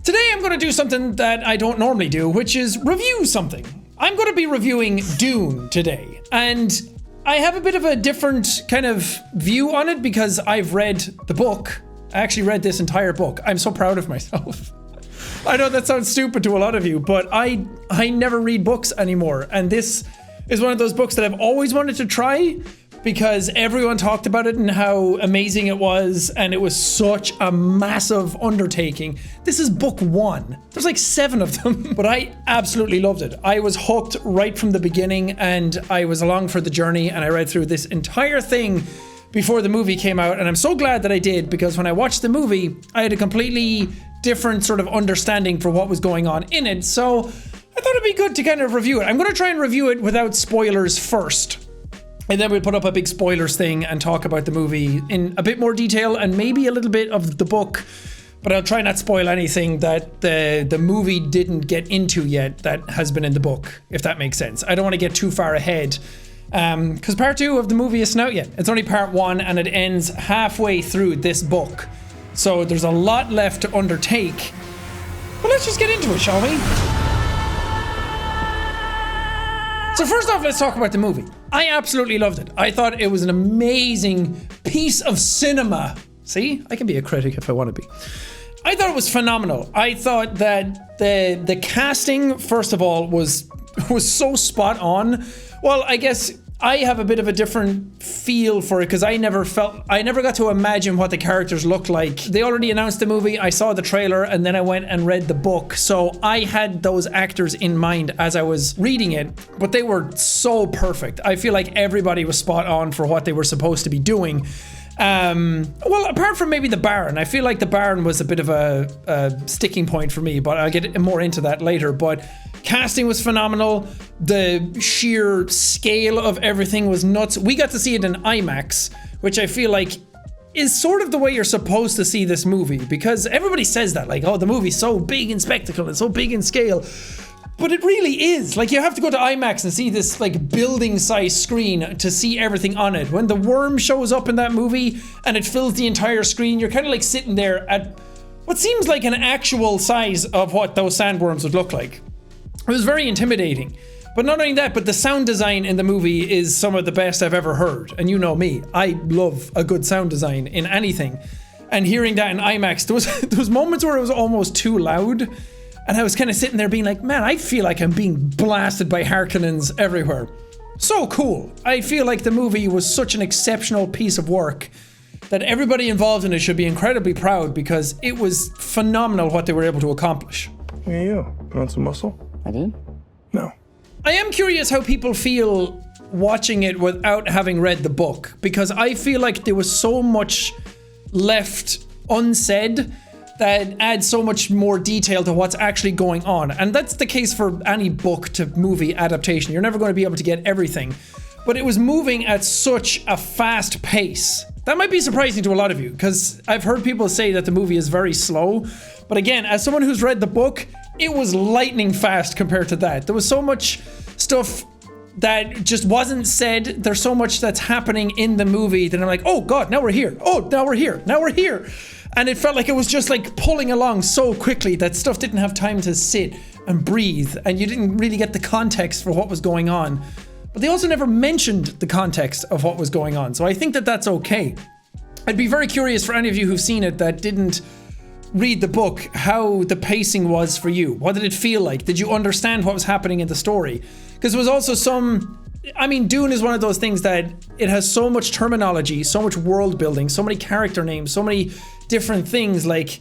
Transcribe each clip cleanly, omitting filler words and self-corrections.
Today I'm going to do something that I don't normally do, which is review something. I'm going to be reviewing Dune today, and I have a bit of a different kind of view on it because I've read the book. I actually read this entire book. I'm so proud of myself. I know that sounds stupid to a lot of you, but I never read books anymore, and this is one of those books that I've always wanted to try because everyone talked about it and how amazing it was, and it was such a massive undertaking. This is book 1. There's like 7 of them, but I absolutely loved it. I was hooked right from the beginning, and I was along for the journey, and I read through this entire thing before the movie came out, and I'm so glad that I did, because when I watched the movie, I had a completely different sort of understanding for what was going on in it, so I thought it'd be good to kind of review it. I'm going to try and review it without spoilers first. And then we'll put up a big spoilers thing and talk about the movie in a bit more detail and maybe a little bit of the book. But I'll try not spoil anything that the movie didn't get into yet that has been in the book, if that makes sense. I don't want to get too far ahead because part 2 of the movie isn't out yet. It's only part 1 and it ends halfway through this book. So there's a lot left to undertake. But let's just get into it, shall we? So first off, let's talk about the movie. I absolutely loved it. I thought it was an amazing piece of cinema. See, I can be a critic if I want to be. I thought it was phenomenal. I thought that the casting, first of all, was so spot on. Well, I guess I have a bit of a different feel for it because I never got to imagine what the characters looked like. They already announced the movie, I saw the trailer, and then I went and read the book. So I had those actors in mind as I was reading it, but they were so perfect. I feel like everybody was spot on for what they were supposed to be doing. Well, apart from maybe the Baron, I feel like the Baron was a bit of a sticking point for me, but I'll get more into that later. But casting was phenomenal. The sheer scale of everything was nuts. We got to see it in IMAX, which I feel like is sort of the way you're supposed to see this movie, because everybody says that, like, oh, the movie's so big in spectacle and so big in scale. But it really is. Like, you have to go to IMAX and see this, like, building-sized screen to see everything on it. When the worm shows up in that movie and it fills the entire screen, you're kind of like sitting there at what seems like an actual size of what those sandworms would look like. It was very intimidating. But not only that, but the sound design in the movie is some of the best I've ever heard. And you know me, I love a good sound design in anything. And hearing that in IMAX, there was moments where it was almost too loud. And I was kind of sitting there being like, man, I feel like I'm being blasted by Harkonnens everywhere. So cool. I feel like the movie was such an exceptional piece of work that everybody involved in it should be incredibly proud because it was phenomenal what they were able to accomplish. Look at you. Put on some muscle? I did? No. I am curious how people feel watching it without having read the book, because I feel like there was so much left unsaid that adds so much more detail to what's actually going on. And that's the case for any book to movie adaptation. You're never going to be able to get everything. But it was moving at such a fast pace. That might be surprising to a lot of you, because I've heard people say that the movie is very slow. But again, as someone who's read the book, it was lightning fast compared to that. There was so much stuff that just wasn't said. There's so much that's happening in the movie that I'm like, oh God, now we're here. Oh, now we're here. Now we're here. And it felt like it was just like pulling along so quickly that stuff didn't have time to sit and breathe, and you didn't really get the context for what was going on. But they also never mentioned the context of what was going on, so I think that that's okay. I'd be very curious for any of you who've seen it that didn't read the book, how the pacing was for you. What did it feel like? Did you understand what was happening in the story? Because there was also Dune is one of those things that it has so much terminology, so much world building, so many character names, so many different things like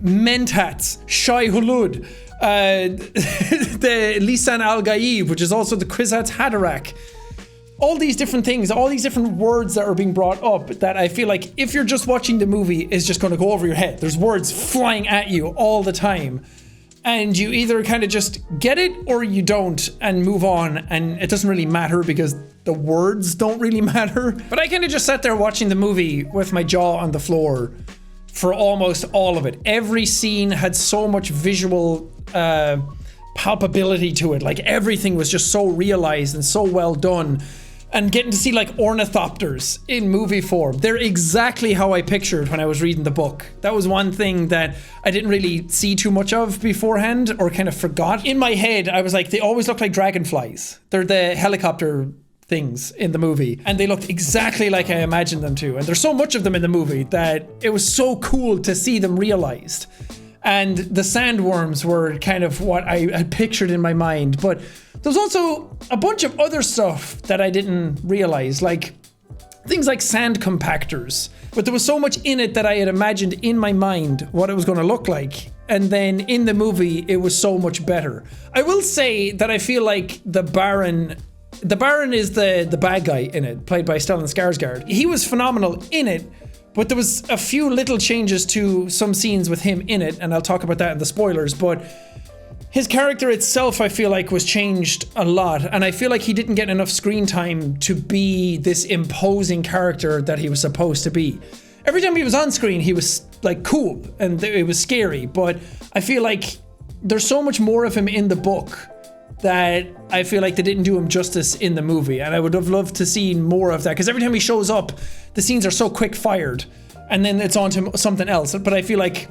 Mentats, Shai Hulud, the Lisan Al Gaib, which is also the Kwisatz Haderach. All these different things, all these different words that are being brought up that I feel like if you're just watching the movie, is just going to go over your head. There's words flying at you all the time. And you either kind of just get it or you don't and move on, and it doesn't really matter because the words don't really matter. But I kind of just sat there watching the movie with my jaw on the floor for almost all of it. Every scene had so much visual palpability to it. Like everything was just so realized and so well done. and getting to see like ornithopters in movie form. They're exactly how I pictured when I was reading the book. That was one thing that I didn't really see too much of beforehand, or kind of forgot. In my head, I was like, they always look like dragonflies. They're the helicopter things in the movie, and they looked exactly like I imagined them to. And there's so much of them in the movie that it was so cool to see them realized. And the sandworms were kind of what I had pictured in my mind. But there's also a bunch of other stuff that I didn't realize, like things like sand compactors. But there was so much in it that I had imagined in my mind what it was going to look like. And then in the movie, it was so much better. I will say that I feel like the Baron is the bad guy in it, played by Stellan Skarsgård. He was phenomenal in it, but there was a few little changes to some scenes with him in it, and I'll talk about that in the spoilers, but his character itself, I feel like, was changed a lot, and I feel like he didn't get enough screen time to be this imposing character that he was supposed to be. Every time he was on screen, he was like cool, and it was scary, but I feel like there's so much more of him in the book that I feel like they didn't do him justice in the movie, and I would have loved to see more of that, because every time he shows up, the scenes are so quick fired, and then it's on to something else. But I feel like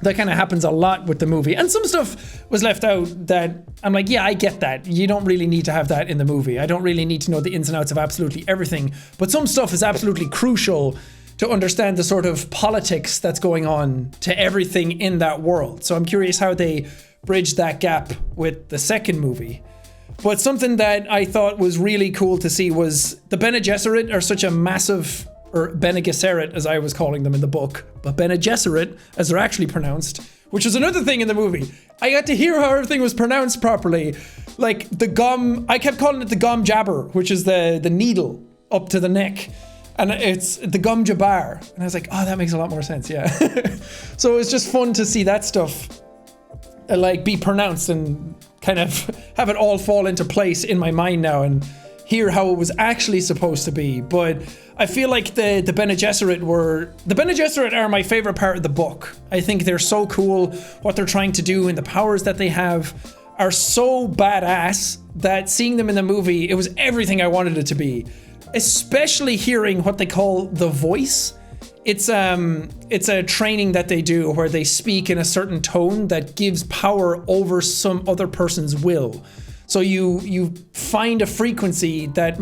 that kind of happens a lot with the movie, and some stuff was left out that I'm like, yeah, I get that. You don't really need to have that in the movie. I don't really need to know the ins and outs of absolutely everything, but some stuff is absolutely crucial to understand the sort of politics that's going on to everything in that world. So I'm curious how they bridge that gap with the second movie. But something that I thought was really cool to see was the Bene Gesserit are such a massive, or Bene Gesserit as I was calling them in the book, but Bene Gesserit as they're actually pronounced, which was another thing in the movie. I got to hear how everything was pronounced properly. Like the gum, I kept calling it the gum jabber, which is the needle up to the neck. And it's the gum jabbar. And I was like, oh, that makes a lot more sense, yeah. So it was just fun to see that stuff like be pronounced and kind of have it all fall into place in my mind now and hear how it was actually supposed to be. But I feel like the Bene Gesserit are my favorite part of the book. I think they're so cool. What they're trying to do and the powers that they have are so badass that seeing them in the movie, it was everything I wanted it to be. Especially hearing what they call the voice. It's a training that they do where they speak in a certain tone that gives power over some other person's will. So you find a frequency that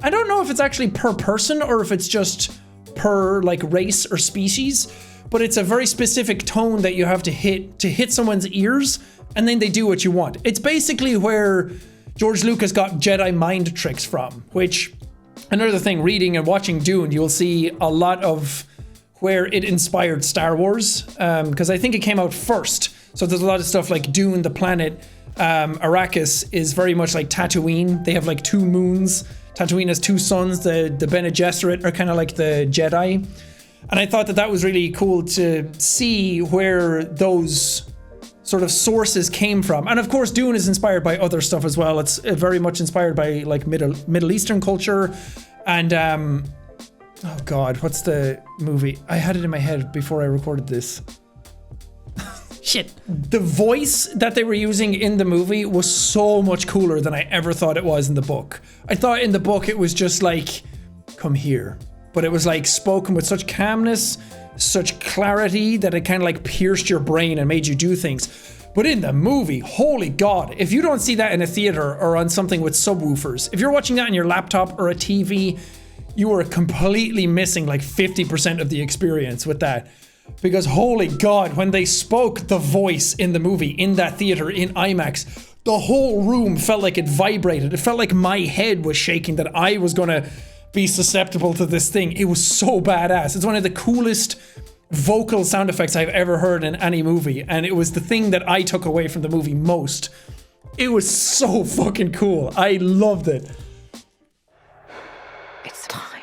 I don't know if it's actually per person or if it's just per like race or species, but it's a very specific tone that you have to hit someone's ears, and then they do what you want. It's basically where George Lucas got Jedi mind tricks from, which another thing, reading and watching Dune, you'll see a lot of where it inspired Star Wars, because I think it came out first. So there's a lot of stuff like Dune, the planet. Arrakis is very much like Tatooine. They have like 2 moons. Tatooine has 2 suns. The Bene Gesserit are kind of like the Jedi. And I thought that was really cool to see where those sort of sources came from. And of course, Dune is inspired by other stuff as well. It's very much inspired by like Middle Eastern culture. And oh God, what's the movie? I had it in my head before I recorded this. Shit. The voice that they were using in the movie was so much cooler than I ever thought it was in the book. I thought in the book it was just like, come here. But it was like spoken with such calmness, such clarity that it kind of like pierced your brain and made you do things. But in the movie, holy God, if you don't see that in a theater or on something with subwoofers, if you're watching that on your laptop or a TV, you are completely missing like 50% of the experience with that. Because holy God, when they spoke the voice in the movie, in that theater, in IMAX, the whole room felt like it vibrated. It felt like my head was shaking, that I was gonna be susceptible to this thing. It was so badass. It's one of the coolest vocal sound effects I've ever heard in any movie, and it was the thing that I took away from the movie most. It was so fucking cool. I loved it. It's time.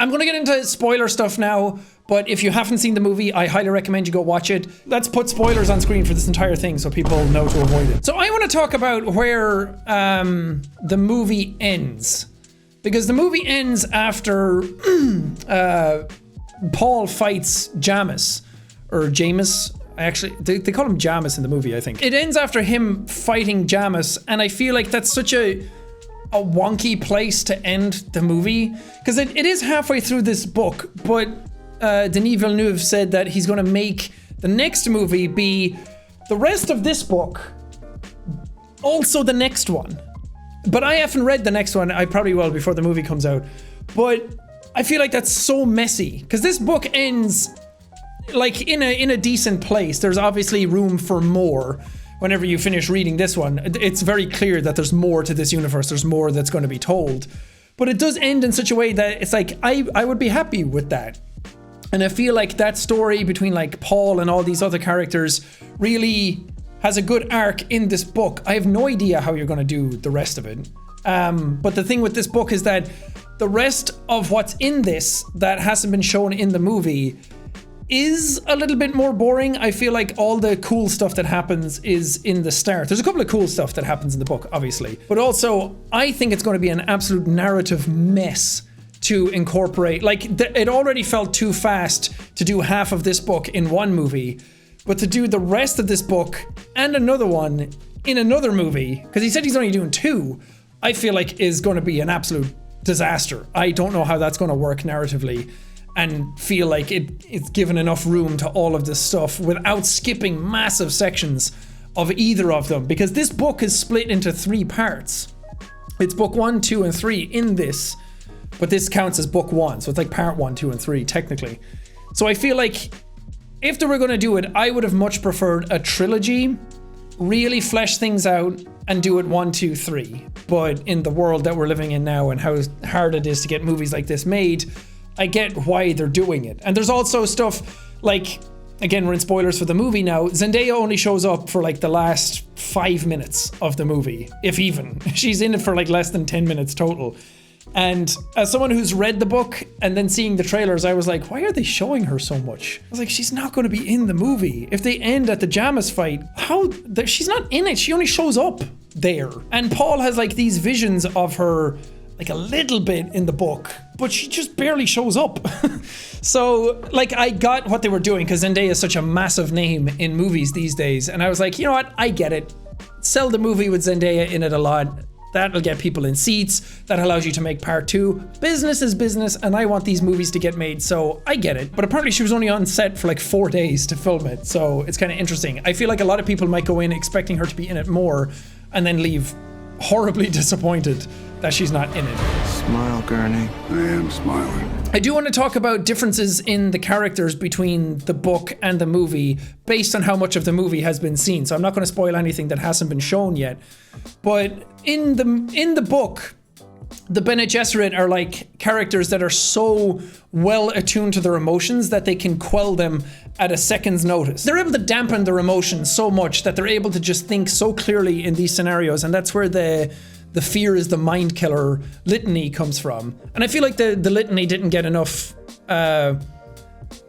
I'm gonna get into spoiler stuff now, but if you haven't seen the movie, I highly recommend you go watch it. Let's put spoilers on screen for this entire thing so people know to avoid it. So I want to talk about where the movie ends. Because the movie ends after Paul fights Jamis, or Jamis. They call him Jamis in the movie, I think. It ends after him fighting Jamis, and I feel like that's such a a wonky place to end the movie, because it is halfway through this book, but Denis Villeneuve said that he's going to make the next movie be the rest of this book, also the next one. But I haven't read the next one. I probably will before the movie comes out. But I feel like that's so messy, because this book ends like in a decent place. There's obviously room for more. Whenever you finish reading this one, it's very clear that there's more to this universe. There's more that's going to be told. But it does end in such a way that it's like, I would be happy with that. And I feel like that story between like Paul and all these other characters really has a good arc in this book. I have no idea how you're going to do the rest of it. But the thing with this book is that the rest of what's in this that hasn't been shown in the movie is a little bit more boring. I feel like all the cool stuff that happens is in the start. There's a couple of cool stuff that happens in the book, obviously. But also, I think it's going to be an absolute narrative mess to incorporate. Like, it already felt too fast to do half of this book in one movie. But to do the rest of this book and another one in another movie, because he said he's only doing 2, I feel like is going to be an absolute disaster. I don't know how that's going to work narratively, and feel like it's given enough room to all of this stuff without skipping massive sections of either of them, because this book is split into 3 parts. It's book 1, 2, and 3 in this, but this counts as book 1, so it's like part 1, 2, and 3 technically. So I feel like if they were going to do it, I would have much preferred a trilogy, really flesh things out and do it 1, 2, 3. But in the world that we're living in now and how hard it is to get movies like this made, I get why they're doing it. And there's also stuff like, again, we're in spoilers for the movie now, Zendaya only shows up for like the last 5 minutes of the movie, if even. She's in it for like less than 10 minutes total. And as someone who's read the book and then seeing the trailers, I was like, why are they showing her so much? I was like, she's not going to be in the movie. If they end at the Jamis fight, she's not in it. She only shows up there. And Paul has like these visions of her like a little bit in the book, but she just barely shows up. So like, I got what they were doing, because Zendaya is such a massive name in movies these days. And I was like, you know what? I get it. Sell the movie with Zendaya in it a lot. That'll get people in seats. That allows you to make part 2. Business is business, and I want these movies to get made, so I get it. But apparently she was only on set for like 4 days to film it, so it's kind of interesting. I feel like a lot of people might go in expecting her to be in it more, and then leave horribly disappointed that she's not in it. Smile, Gurney. I am smiling. I do want to talk about differences in the characters between the book and the movie based on how much of the movie has been seen. So I'm not going to spoil anything that hasn't been shown yet. But in the book, the Bene Gesserit are like characters that are so well attuned to their emotions that they can quell them at a second's notice. They're able to dampen their emotions so much that they're able to just think so clearly in these scenarios, and that's where the fear is the mind killer litany comes from. And I feel like the litany didn't get enough.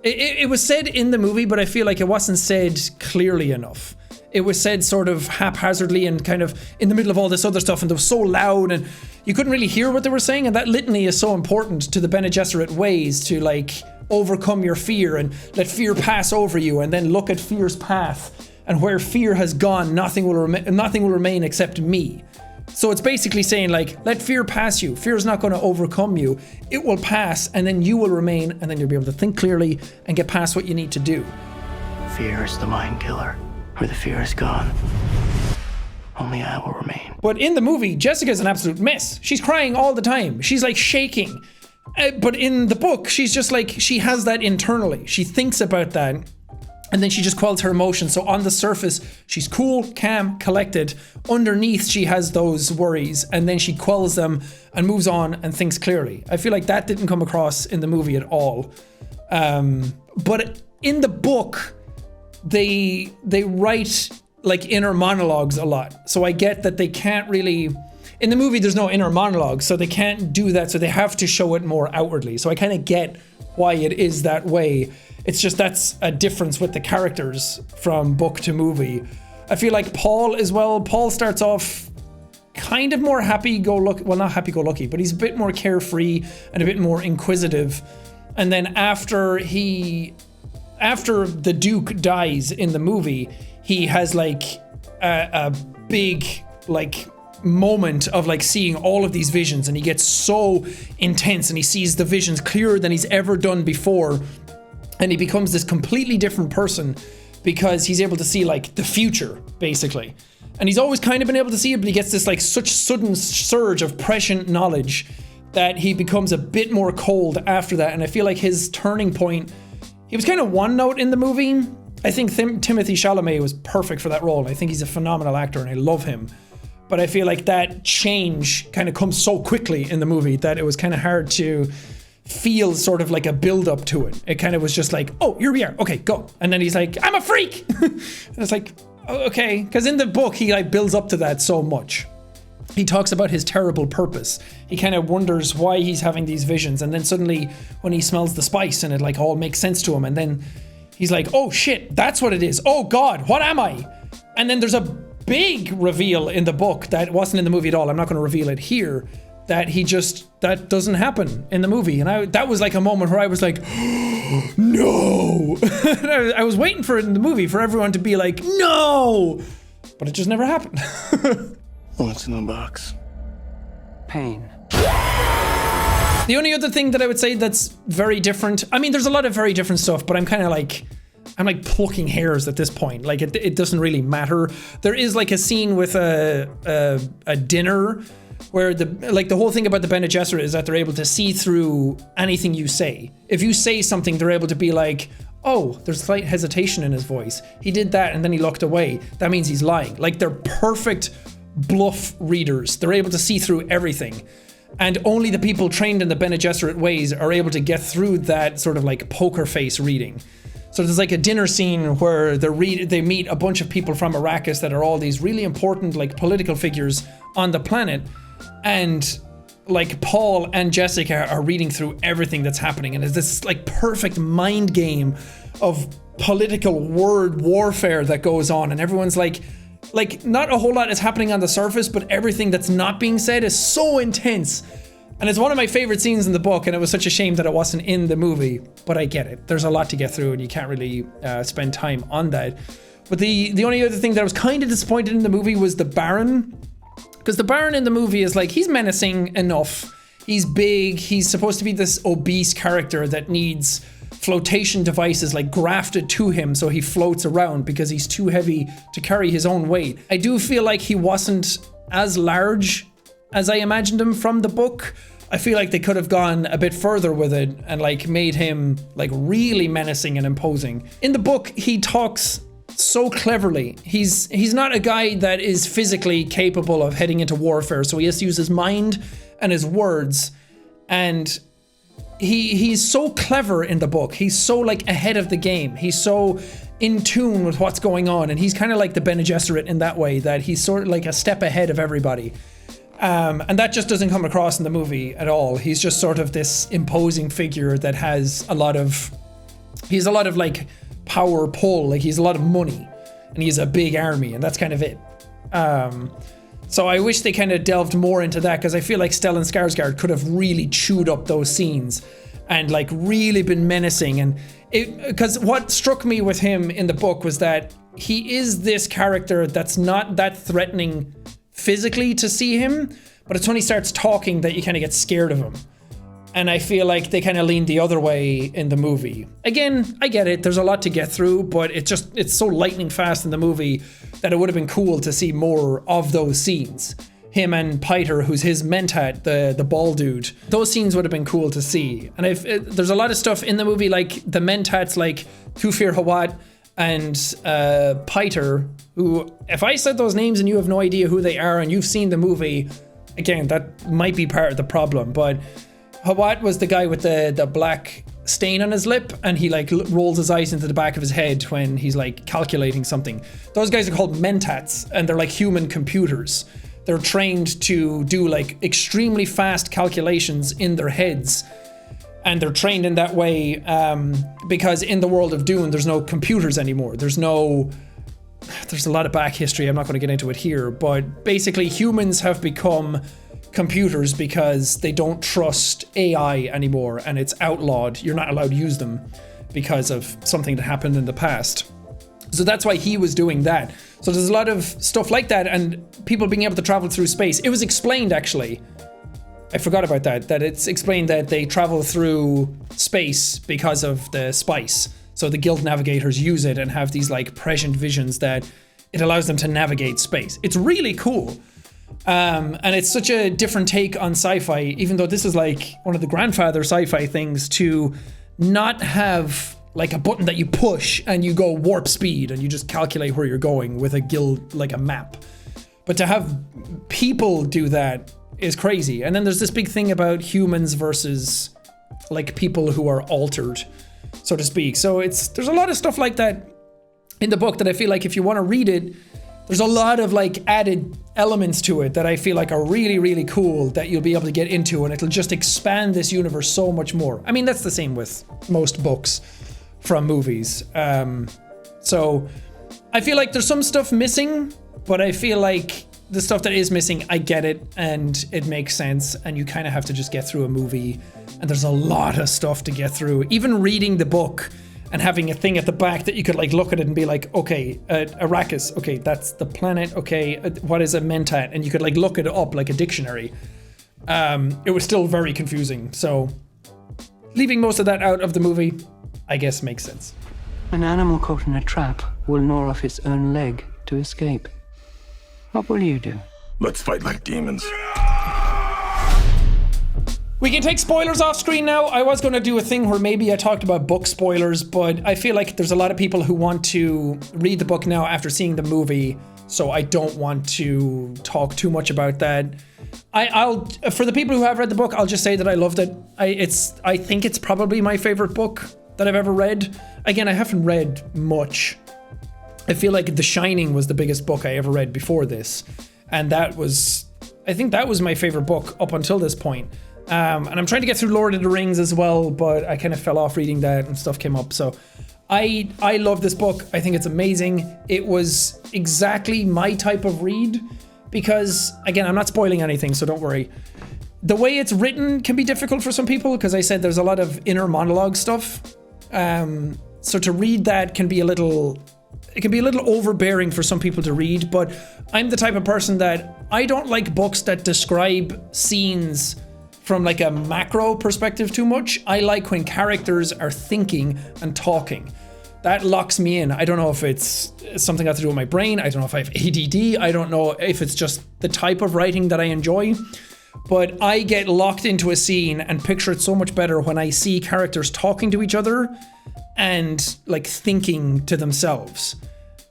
It was said in the movie, but I feel like it wasn't said clearly enough. It was said sort of haphazardly and kind of in the middle of all this other stuff, and it was so loud and you couldn't really hear what they were saying. And that litany is so important to the Bene Gesserit ways to like overcome your fear and let fear pass over you, and then look at fear's path, and where fear has gone, nothing will remain except me. So it's basically saying like, let fear pass you. Fear is not going to overcome you. It will pass, and then you will remain, and then you'll be able to think clearly and get past what you need to do. Fear is the mind killer. Where the fear is gone, only I will remain. But in the movie, Jessica's an absolute mess. She's crying all the time. She's like shaking. But in the book, she's just like, she has that internally. She thinks about that, and then she just quells her emotions. So on the surface, she's cool, calm, collected. Underneath, she has those worries, and then she quells them and moves on and thinks clearly. I feel like that didn't come across in the movie at all. But in the book, they write like inner monologues a lot. So I get that they can't really, in the movie there's no inner monologue, so they can't do that, so they have to show it more outwardly. So I kind of get why it is that way. It's just that's a difference with the characters from book to movie. I feel like Paul as well, Paul starts off kind of more happy-go-lucky, well, not happy-go-lucky, but he's a bit more carefree and a bit more inquisitive. And then after the Duke dies in the movie, he has like a big like moment of like seeing all of these visions, and he gets so intense and he sees the visions clearer than he's ever done before, and he becomes this completely different person because he's able to see like the future basically. And he's always kind of been able to see it, but he gets this like such sudden surge of prescient knowledge that he becomes a bit more cold after that. And I feel like his turning point, he was kind of one note in the movie. I think Timothée Chalamet was perfect for that role. I think he's a phenomenal actor and I love him. But I feel like that change kind of comes so quickly in the movie that it was kind of hard to feel sort of like a build up to it. It kind of was just like, oh, here we are. Okay, go. And then he's like, I'm a freak. And it's like, oh, okay. Because in the book, he like builds up to that so much. He talks about his terrible purpose. He kind of wonders why he's having these visions. And then suddenly when he smells the spice and it like all makes sense to him. And then he's like, oh shit, that's what it is. Oh God, what am I? And then there's a big reveal in the book that wasn't in the movie at all. I'm not going to reveal it here. That doesn't happen in the movie. And that was like a moment where I was like, no. I was waiting for it in the movie for everyone to be like, no. But it just never happened. What's in the box? Pain. The only other thing that I would say that's very different, I mean, there's a lot of very different stuff, but I'm like plucking hairs at this point. Like it doesn't really matter. There is like a scene with a dinner where the whole thing about the Bene Gesserit is that they're able to see through anything you say. If you say something, they're able to be like, oh, there's slight hesitation in his voice. He did that and then he looked away. That means he's lying. Like they're perfect bluff readers. They're able to see through everything. And only the people trained in the Bene Gesserit ways are able to get through that sort of like poker face reading. So there's like a dinner scene where they meet a bunch of people from Arrakis that are all these really important like political figures on the planet. And like Paul and Jessica are reading through everything that's happening. And it's this like perfect mind game of political word warfare that goes on. And everyone's like not a whole lot is happening on the surface, but everything that's not being said is so intense. And it's one of my favorite scenes in the book, and it was such a shame that it wasn't in the movie, but I get it. There's a lot to get through and you can't really spend time on that. But the only other thing that I was kind of disappointed in the movie was the Baron. Because the Baron in the movie is like, he's menacing enough. He's big. He's supposed to be this obese character that needs flotation devices like grafted to him so he floats around because he's too heavy to carry his own weight. I do feel like he wasn't as large as I imagined him from the book. I feel like they could have gone a bit further with it and like made him like really menacing and imposing. In the book, he talks so cleverly. He's not a guy that is physically capable of heading into warfare, so he has to use his mind and his words. And he's so clever in the book. He's so like ahead of the game. He's so in tune with what's going on, and he's kind of like the Bene Gesserit in that way, that he's sort of like a step ahead of everybody. And that just doesn't come across in the movie at all. He's just sort of this imposing figure that has a lot of like power pull, like he's a lot of money and he's a big army, and that's kind of it. So I wish they kind of delved more into that, because I feel like Stellan Skarsgård could have really chewed up those scenes and like really been menacing. And because what struck me with him in the book was that he is this character that's not that threatening physically to see him, but it's when he starts talking that you kind of get scared of him. And I feel like they kind of leaned the other way in the movie. Again, I get it, there's a lot to get through, but it's so lightning fast in the movie that it would have been cool to see more of those scenes. Him and Piter, who's his mentat, the bald dude. Those scenes would have been cool to see. And there's a lot of stuff in the movie, like the mentats like Thufir Hawat and Piter, who, if I said those names and you have no idea who they are and you've seen the movie, again, that might be part of the problem. But Hawat was the guy with the black stain on his lip, and he like rolls his eyes into the back of his head when he's like calculating something. Those guys are called mentats, and they're like human computers. They're trained to do like extremely fast calculations in their heads. And they're trained in that way because in the world of Dune, there's no computers anymore. There's a lot of back history. I'm not going to get into it here, but basically humans have become computers because they don't trust AI anymore, and it's outlawed. You're not allowed to use them because of something that happened in the past. So that's why he was doing that. So there's a lot of stuff like that, and people being able to travel through space. It was explained, actually. I forgot about that it's explained that they travel through space because of the spice. So the guild navigators use it and have these like prescient visions that it allows them to navigate space. It's really cool. And it's such a different take on sci-fi, even though this is like one of the grandfather sci-fi things, to not have like a button that you push and you go warp speed and you just calculate where you're going with a guild, like a map. But to have people do that is crazy. And then there's this big thing about humans versus like people who are altered, so to speak. So there's a lot of stuff like that in the book that I feel like if you want to read it, there's a lot of like added elements to it that I feel like are really, really cool that you'll be able to get into, and it'll just expand this universe so much more. I mean, that's the same with most books from movies. So I feel like there's some stuff missing, but I feel like the stuff that is missing, I get it and it makes sense, and you kind of have to just get through a movie, and there's a lot of stuff to get through. Even reading the book and having a thing at the back that you could like look at it and be like, okay, Arrakis, okay, that's the planet, okay, what is a mentat? And you could like look it up like a dictionary. It was still very confusing. So leaving most of that out of the movie, I guess makes sense. An animal caught in a trap will gnaw off its own leg to escape. What will you do? Let's fight like demons. We can take spoilers off screen now. I was going to do a thing where maybe I talked about book spoilers, but I feel like there's a lot of people who want to read the book now after seeing the movie, so I don't want to talk too much about that. I'll for the people who have read the book, I'll just say that I loved it. I think it's probably my favorite book that I've ever read. Again, I haven't read much. I feel like The Shining was the biggest book I ever read before this, and I think that was my favorite book up until this point. And I'm trying to get through Lord of the Rings as well, but I kind of fell off reading that and stuff came up. So I love this book. I think it's amazing. It was exactly my type of read because, again, I'm not spoiling anything, so don't worry. The way it's written can be difficult for some people because I said there's a lot of inner monologue stuff. So to read that can be a little overbearing for some people to read, but I'm the type of person that I don't like books that describe scenes from like a macro perspective too much. I like when characters are thinking and talking. That locks me in. I don't know if it's something I have to do with my brain. I don't know if I have ADD. I don't know if it's just the type of writing that I enjoy. But I get locked into a scene and picture it so much better when I see characters talking to each other and like thinking to themselves.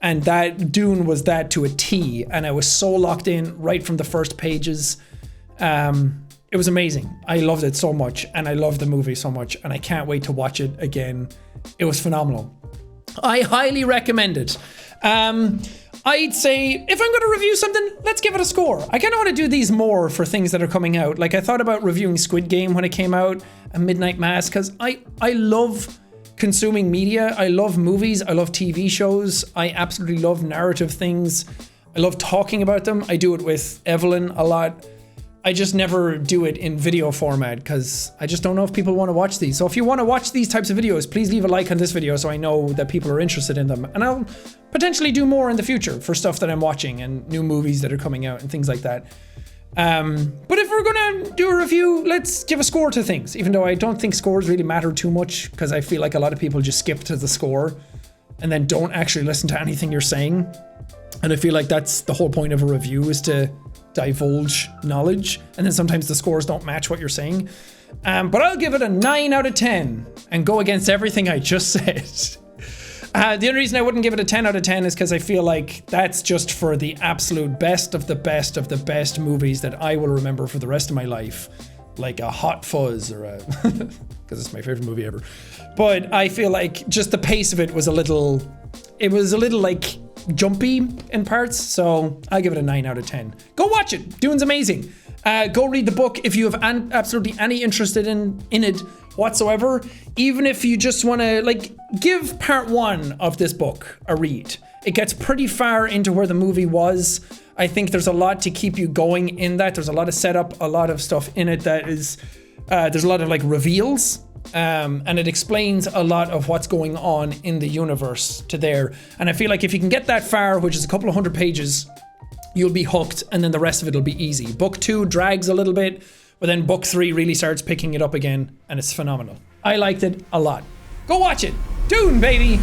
And that Dune was that to a T. And I was so locked in right from the first pages. It was amazing. I loved it so much, and I loved the movie so much, and I can't wait to watch it again. It was phenomenal. I highly recommend it. I'd say if I'm going to review something, let's give it a score. I kind of want to do these more for things that are coming out. Like I thought about reviewing Squid Game when it came out, and Midnight Mass, because I love consuming media. I love movies. I love TV shows. I absolutely love narrative things. I love talking about them. I do it with Evelyn a lot. I just never do it in video format because I just don't know if people want to watch these. So if you want to watch these types of videos, please leave a like on this video so I know that people are interested in them. And I'll potentially do more in the future for stuff that I'm watching and new movies that are coming out and things like that. But if we're gonna do a review, let's give a score to things, even though I don't think scores really matter too much because I feel like a lot of people just skip to the score and then don't actually listen to anything you're saying. And I feel like that's the whole point of a review, is to divulge knowledge, and then sometimes the scores don't match what you're saying. But I'll give it a 9 out of 10 and go against everything I just said. The only reason I wouldn't give it a 10 out of 10 is because I feel like that's just for the absolute best of the best of the best movies that I will remember for the rest of my life. Like a Hot Fuzz or a... because it's my favorite movie ever. But I feel like just the pace of it was a little... It was a little like jumpy in parts, so I'll give it a 9 out of 10. Go watch it. Dune's amazing. Go read the book if you have absolutely any interest in it whatsoever. Even if you just want to like give part 1 of this book a read. It gets pretty far into where the movie was. I think there's a lot to keep you going in that. There's a lot of setup, a lot of stuff in it that is... there's a lot of like reveals And it explains a lot of what's going on in the universe to there. And I feel like if you can get that far, which is a couple of 100 pages, you'll be hooked, and then the rest of it'll be easy. Book 2 drags a little bit, but then book 3 really starts picking it up again, and it's phenomenal. I liked it a lot. Go watch it. Dune, baby!